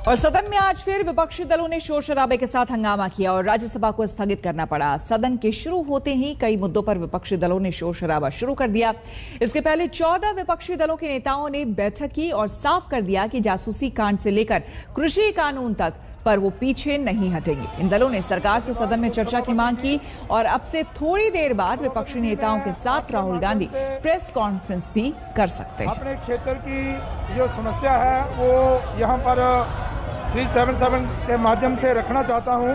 और सदन में आज फिर विपक्षी दलों ने शोर शराबे के साथ हंगामा किया और राज्यसभा को स्थगित करना पड़ा। सदन के शुरू होते ही कई मुद्दों पर विपक्षी दलों ने शोर शराबा शुरू कर दिया। इसके पहले 14 विपक्षी दलों के नेताओं ने बैठक की और साफ कर दिया कि जासूसी कांड से लेकर कृषि कानून तक पर वो पीछे नहीं हटेंगे। इन दलों ने सरकार से सदन में चर्चा की मांग की और अब से थोड़ी देर बाद विपक्षी नेताओं के साथ राहुल गांधी प्रेस कॉन्फ्रेंस भी कर सकते हैं। अपने क्षेत्र की जो समस्या है वो यहाँ पर 377 के माध्यम से रखना चाहता हूँ।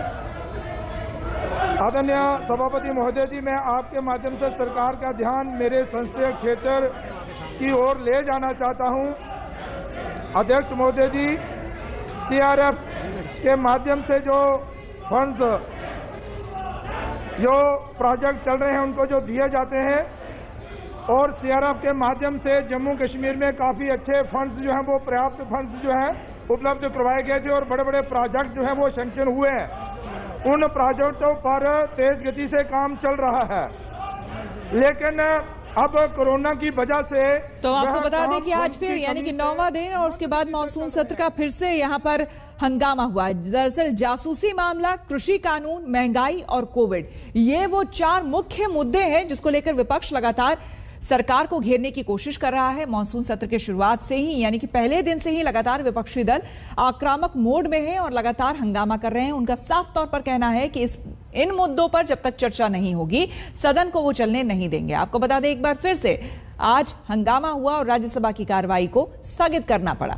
आदरणीय सभापति महोदय जी, मैं आपके माध्यम से सरकार का ध्यान मेरे संसदीय क्षेत्र की ओर ले जाना चाहता हूँ। अध्यक्ष महोदय जी, सीआरएफ के माध्यम से जो फंड्स जो प्रोजेक्ट चल रहे हैं उनको जो दिए जाते हैं और सीआरएफ के माध्यम से जम्मू कश्मीर में काफ़ी अच्छे फंड्स जो हैं वो पर्याप्त फंड्स जो हैं उपलब्ध करवाए गए थे और बड़े बड़े प्रोजेक्ट जो हैं वो सैंक्शन हुए हैं। उन प्रोजेक्टों पर तेज गति से काम चल रहा है, लेकिन अब कोरोना की वजह से तो आपको बता दें कि आज फिर यानी कि 9वां दिन और उसके बाद मॉनसून सत्र का फिर से यहाँ पर हंगामा हुआ। दरअसल जासूसी मामला, कृषि कानून, महंगाई और कोविड, ये वो 4 मुख्य मुद्दे हैं जिसको लेकर विपक्ष लगातार सरकार को घेरने की कोशिश कर रहा है। मॉनसून सत्र की शुरुआत से ही यानी कि पहले दिन से ही लगातार विपक्षी दल आक्रामक मोड में है और लगातार हंगामा कर रहे हैं। उनका साफ तौर पर कहना है कि इन मुद्दों पर जब तक चर्चा नहीं होगी सदन को वो चलने नहीं देंगे। आपको बता दें एक बार फिर से आज हंगामा हुआ और राज्यसभा की कार्रवाई को स्थगित करना पड़ा।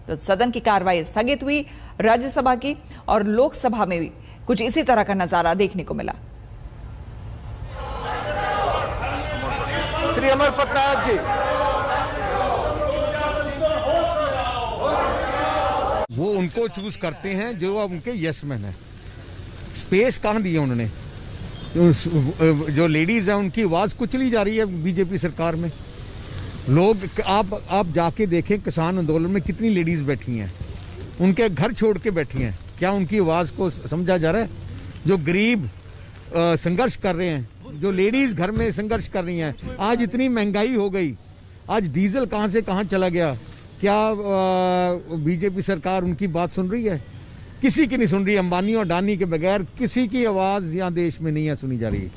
तो सदन की कार्रवाई स्थगित हुई राज्यसभा की, और लोकसभा में भी कुछ इसी तरह का नजारा देखने को मिला। श्री अमर पटनायक जी, वो उनको चूज करते हैं जो अब उनके यस मैन है। स्पेस कहाँ दिया उन्होंने? जो लेडीज हैं उनकी आवाज कुचली जा रही है बीजेपी सरकार में। लोग आप जाके देखें किसान आंदोलन में कितनी लेडीज बैठी हैं, उनके घर छोड़ के बैठी हैं। क्या उनकी आवाज को समझा जा रहा है? जो गरीब संघर्ष कर रहे हैं, जो लेडीज घर में संघर्ष कर रही हैं। आज इतनी महंगाई हो गई, आज डीजल कहां से कहां चला गया। क्या बीजेपी सरकार उनकी बात सुन रही है? किसी की नहीं सुन रही। अंबानी और अडानी के बगैर किसी की आवाज यहाँ देश में नहीं है सुनी जा रही।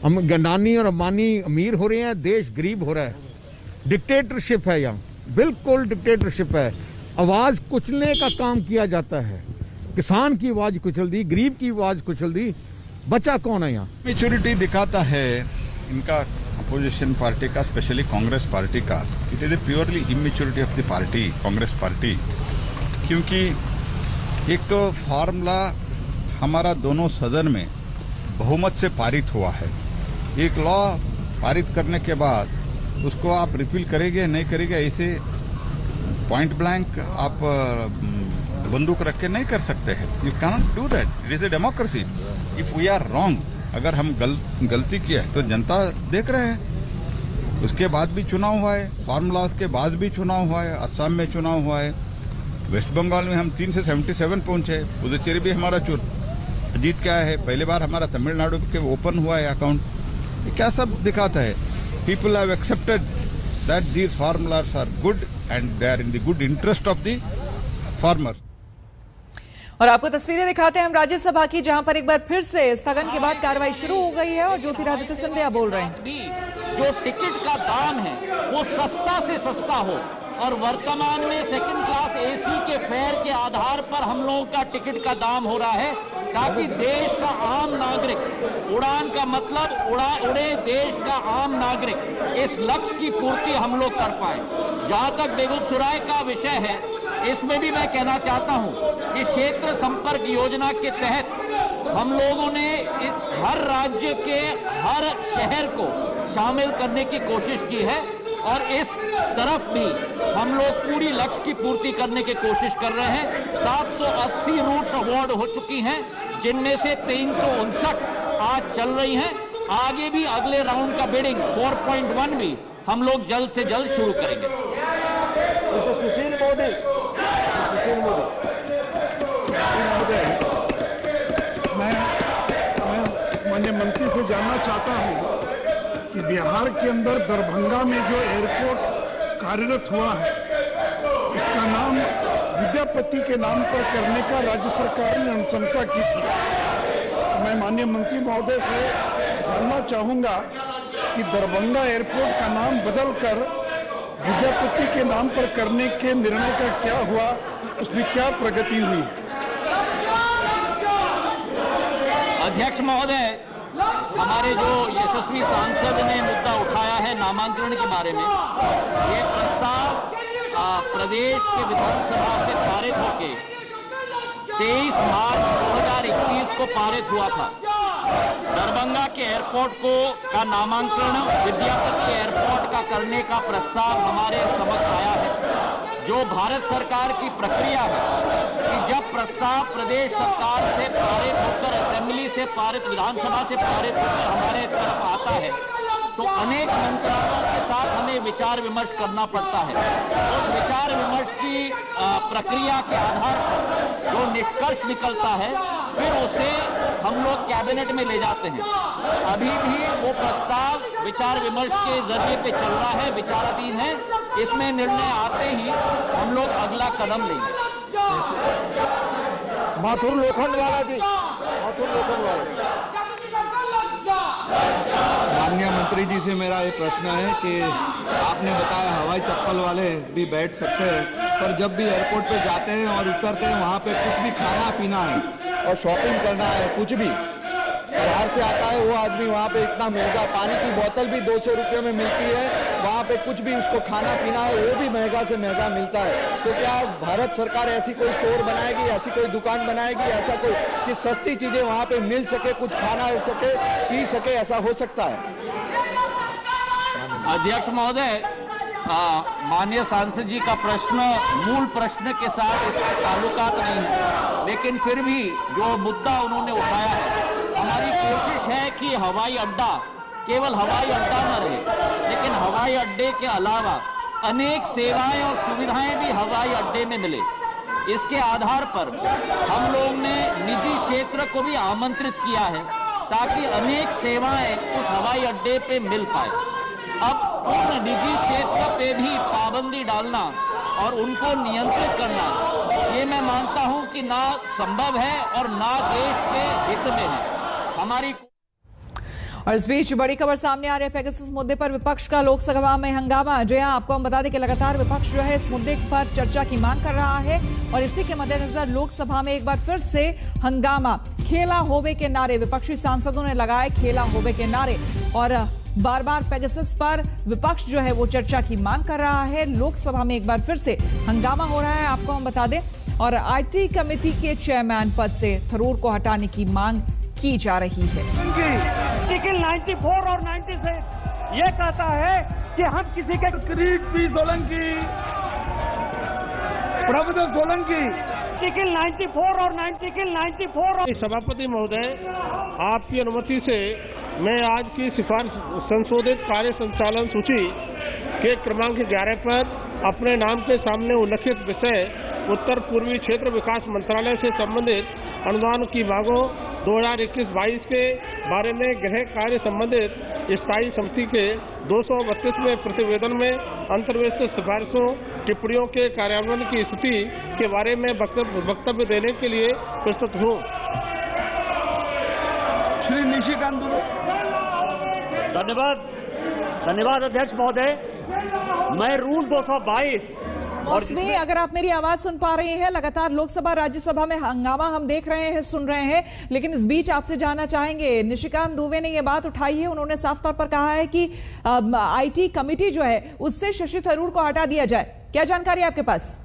हम अडानी और अंबानी अमीर हो रहे हैं, देश गरीब हो रहा है। डिक्टेटरशिप है यहाँ, बिल्कुल डिक्टेटरशिप है। आवाज कुचलने का काम किया जाता है। किसान की आवाज कुचल दी, गरीब की आवाज कुचल दी, बचा कौन है यहाँ? मैच्योरिटी दिखाता है इनका अपोजिशन पार्टी का, स्पेशली कांग्रेस पार्टी का। It is A purely immaturity of the party, Congress party. क्योंकि एक तो फार्मूला हमारा दोनों सदन में बहुमत से पारित हुआ है। एक लॉ पारित करने के बाद उसको आप रिपील करेंगे नहीं करेंगे, ऐसे पॉइंट ब्लैंक आप बंदूक रख के नहीं कर सकते हैं। You cannot do that, it is a democracy. If we are wrong, अगर हम गलती किया है तो जनता देख रहे हैं। उसके बाद भी चुनाव हुआ है, फार्मूलाज के बाद भी चुनाव हुआ है, असम में चुनाव हुआ है, वेस्ट बंगाल में हम 3 से 77 पहुंचे, पुदुचेरी भी हमारा जीत के आया है। पहली बार हमारा तमिलनाडु के ओपन हुआ है अकाउंट। ये क्या सब दिखाता है? People have accepted that these formulas are good and they are in the good interest of the farmers. और आपको तस्वीरें दिखाते हैं हम राज्यसभा की, जहां पर एक बार फिर से स्थगन के बाद कार्रवाई शुरू हो गई है और ज्योतिरादित्य सिंधिया बोल रहे हैं। जो टिकट का दाम है वो सस्ता से सस्ता हो और वर्तमान में सेकंड क्लास एसी के फेयर के आधार पर हम लोगों का टिकट का दाम हो रहा है, ताकि देश का आम नागरिक, उड़ान का मतलब उड़े देश का आम नागरिक, इस लक्ष्य की पूर्ति हम लोग कर पाए। जहां तक बेगूसराय का विषय है, इसमें भी मैं कहना चाहता हूं कि क्षेत्र संपर्क योजना के तहत हम लोगों ने हर राज्य के हर शहर को शामिल करने की कोशिश की है और इस तरफ भी हम लोग पूरी लक्ष्य की पूर्ति करने की कोशिश कर रहे हैं। 780 रूट्स अवार्ड हो चुकी हैं, जिनमें से 359 आज चल रही हैं। आगे भी अगले राउंड का बिडिंग 4.1 भी हम लोग जल्द से जल्द शुरू करेंगे। सुशील मोदी मैं माननीय मंत्री से जानना चाहता हूं कि बिहार के अंदर दरभंगा में जो एयरपोर्ट कार्यरत हुआ है उसका नाम विद्यापति के नाम पर करने का राज्य सरकार ने अनुशंसा की थी। मैं माननीय मंत्री महोदय से जानना चाहूँगा कि दरभंगा एयरपोर्ट का नाम बदलकर विद्यापति के नाम पर करने के निर्णय का क्या हुआ, उसमें क्या प्रगति हुई है? अध्यक्ष महोदय, हमारे जो यशस्वी सांसद ने मुद्दा उठाया है नामांकन के बारे में, ये प्रस्ताव प्रदेश के विधानसभा से पारित होके 23 मार्च 2021 को पारित हुआ था। दरभंगा के एयरपोर्ट का नामांकन विद्यापति एयरपोर्ट का करने का प्रस्ताव हमारे समक्ष आया है। जो भारत सरकार की प्रक्रिया है कि जब प्रस्ताव प्रदेश सरकार से पारित होकर असेंबली से पारित, विधानसभा से पारित होकर हमारे तरफ आता है तो अनेक मंत्रालयों के साथ हमें विचार विमर्श करना पड़ता है। उस विचार विमर्श की प्रक्रिया के आधार पर जो निष्कर्ष निकलता है फिर उसे हम लोग कैबिनेट में ले जाते हैं। अभी भी वो प्रस्ताव विचार विमर्श के जरिए पे चल रहा है, विचाराधीन है। इसमें निर्णय आते ही हम लोग अगला कदम लेंगे। माथुर लोखंडवाला जी, माथुर लोखंडवाला। माननीय मंत्री जी से मेरा ये प्रश्न है कि आपने बताया हवाई चप्पल वाले भी बैठ सकते हैं, पर जब भी एयरपोर्ट पे जाते हैं और उतरते हैं वहाँ पे कुछ भी खाना पीना है और शॉपिंग करना है, कुछ भी बाहर से आता है वो आदमी वहाँ पे इतना महंगा, पानी की बोतल भी 200 रुपये में मिलती है, वहाँ पे कुछ भी उसको खाना पीना है वो भी महंगा से महंगा मिलता है। तो क्या भारत सरकार ऐसी कोई स्टोर बनाएगी, ऐसी कोई दुकान बनाएगी, ऐसा कोई कि सस्ती चीजें वहाँ पे मिल सके, कुछ खाना हो सके, पी सके, ऐसा हो सकता है? अध्यक्ष महोदय, माननीय सांसद जी का प्रश्न मूल प्रश्न के साथ इसका ताल्लुकात नहीं है, लेकिन फिर भी जो मुद्दा उन्होंने उठाया है, हमारी कोशिश है कि हवाई अड्डा केवल हवाई अड्डा न रहे, लेकिन हवाई अड्डे के अलावा अनेक सेवाएं और सुविधाएं भी हवाई अड्डे में मिले। इसके आधार पर हम लोग ने निजी क्षेत्र को भी आमंत्रित किया है ताकि अनेक सेवाएं उस हवाई अड्डे पे मिल पाए। अब उन निजी क्षेत्र पे भी पाबंदी डालना और उनको नियंत्रित करना, ये मैं मानता हूं कि ना संभव है और ना देश के हित में है। हमारी और इस बीच बड़ी खबर सामने आ रही है पेगासस मुद्दे पर विपक्ष का लोकसभा में हंगामा। जो यहाँ आपको हम बता दें कि लगातार विपक्ष जो है इस मुद्दे पर चर्चा की मांग कर रहा है और इसी के मद्देनजर लोकसभा में एक बार फिर से हंगामा। खेला होवे के नारे विपक्षी सांसदों ने लगाए, खेला होवे के नारे, और बार बार पेगासस पर विपक्ष जो है वो चर्चा की मांग कर रहा है। लोकसभा में एक बार फिर से हंगामा हो रहा है, आपको हम बता दें। और आईटी कमेटी के चेयरमैन पद से थरूर को हटाने की मांग की जा रही है। आर्टिकल 94 और 96 ये कहता है कि हम किसी के किरीट सोलंकी, प्रभुदेव सोलंकी, आर्टिकल 94 और आर्टिकल 94। सभापति महोदय, आपकी अनुमति से मैं आज की सिफारिश संशोधित कार्य संचालन सूची के क्रमांक 11 पर अपने नाम के सामने उल्लिखित विषय उत्तर पूर्वी क्षेत्र विकास मंत्रालय से संबंधित अनुदान की मांगों 2021-22 के बारे में गृह कार्य संबंधित स्थायी समिति के 232वें प्रतिवेदन में अंतर्वेशित सिफारिशों टिप्पणियों के कार्यान्वयन की स्थिति के बारे में वक्तव्य देने के लिए प्रस्तुत हूँ। श्री निशिकांत। धन्यवाद अध्यक्ष महोदय। मैं रूल 222 और इसमें अगर आप मेरी आवाज सुन पा रहे हैं, लगातार लोकसभा राज्यसभा में हंगामा हम देख रहे हैं, सुन रहे हैं, लेकिन इस बीच आपसे जानना चाहेंगे, निशिकांत दुबे ने यह बात उठाई है, उन्होंने साफ तौर पर कहा है कि आईटी कमेटी जो है उससे शशि थरूर को हटा दिया जाए। क्या जानकारी आपके पास?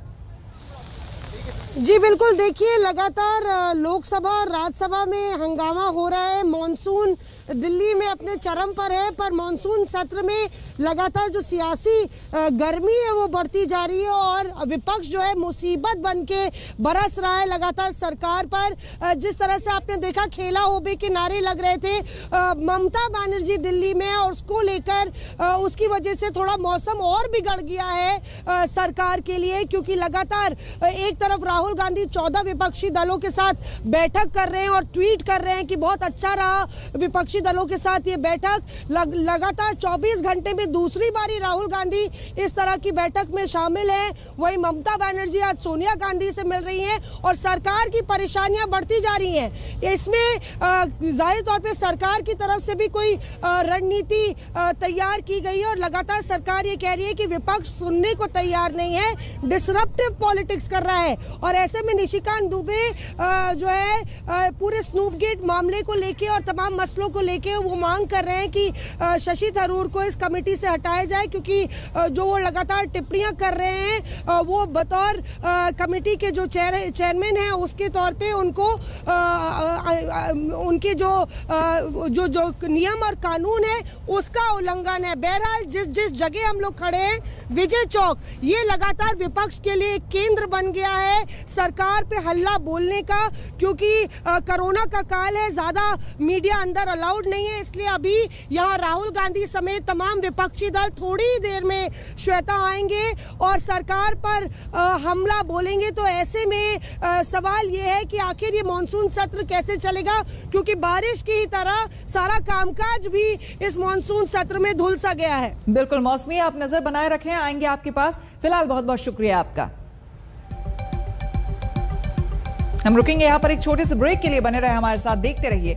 जी बिल्कुल, देखिए लगातार लोकसभा और राज्यसभा में हंगामा हो रहा है। मॉनसून दिल्ली में अपने चरम पर है, पर मॉनसून सत्र में लगातार जो सियासी गर्मी है वो बढ़ती जा रही है और विपक्ष जो है मुसीबत बनके बरस रहा है लगातार सरकार पर। जिस तरह से आपने देखा खेला होबे के नारे लग रहे थे ममता बनर्जी दिल्ली में, और उसको लेकर उसकी वजह से थोड़ा मौसम और बिगड़ गया है सरकार के लिए, क्योंकि लगातार एक तरफ राहुल गांधी 14 विपक्षी दलों के साथ बैठक कर रहे हैं और ट्वीट कर रहे हैं कि बहुत अच्छा रहा विपक्षी विपक्षी दलों के साथ ये बैठक लगातार 24 घंटे में दूसरी बारी राहुल गांधी इस तरह की बैठक में शामिल है। वहीं ममता बनर्जी आज सोनिया गांधी से मिल रही हैं और सरकार की परेशानियां बढ़ती जा रही हैं। इसमें जाहिर तौर पे सरकार की तरफ से भी कोई रणनीति तैयार की गई है और लगातार सरकार ये कह रही है कि विपक्ष सुनने को तैयार नहीं है, डिसरप्टिव पॉलिटिक्स कर रहा है। और ऐसे में निशिकांत दुबे जो है पूरे स्नूप गेट मामले को लेके और तमाम मसलों को लेके वो मांग कर रहे हैं कि शशि थरूर को इस कमेटी से हटाया जाए, क्योंकि जो वो लगातार टिप्पणियां कर रहे हैं वो बतौर कमेटी के जो चेयरमैन हैं उसके तौर पे उनको उनके जो नियम और कानून है उसका उल्लंघन है। बहरहाल जिस जगह हम लोग खड़े हैं, विजय चौक, ये लगातार विपक्ष के लिए केंद्र बन गया है सरकार पे हल्ला बोलने का, क्योंकि कोरोना का काल है, ज्यादा मीडिया अंदर अलाउड नहीं है। इसलिए अभी यहाँ राहुल गांधी समेत तमाम विपक्षी दल थोड़ी ही देर में श्वेता आएंगे और सरकार पर हमला बोलेंगे। तो ऐसे में सवाल ये है कि आखिर ये मॉनसून सत्र कैसे चलेगा, क्योंकि बारिश की ही तरह सारा कामकाज भी इस मॉनसून सत्र में धुल सा गया है। बिल्कुल मौसमी, आप नजर बनाए रखें, आएंगे आपके पास। फिलहाल बहुत बहुत शुक्रिया आपका। हम रुकेंगे यहाँ पर एक छोटे से ब्रेक के लिए, बने रहे हमारे साथ, देखते रहिए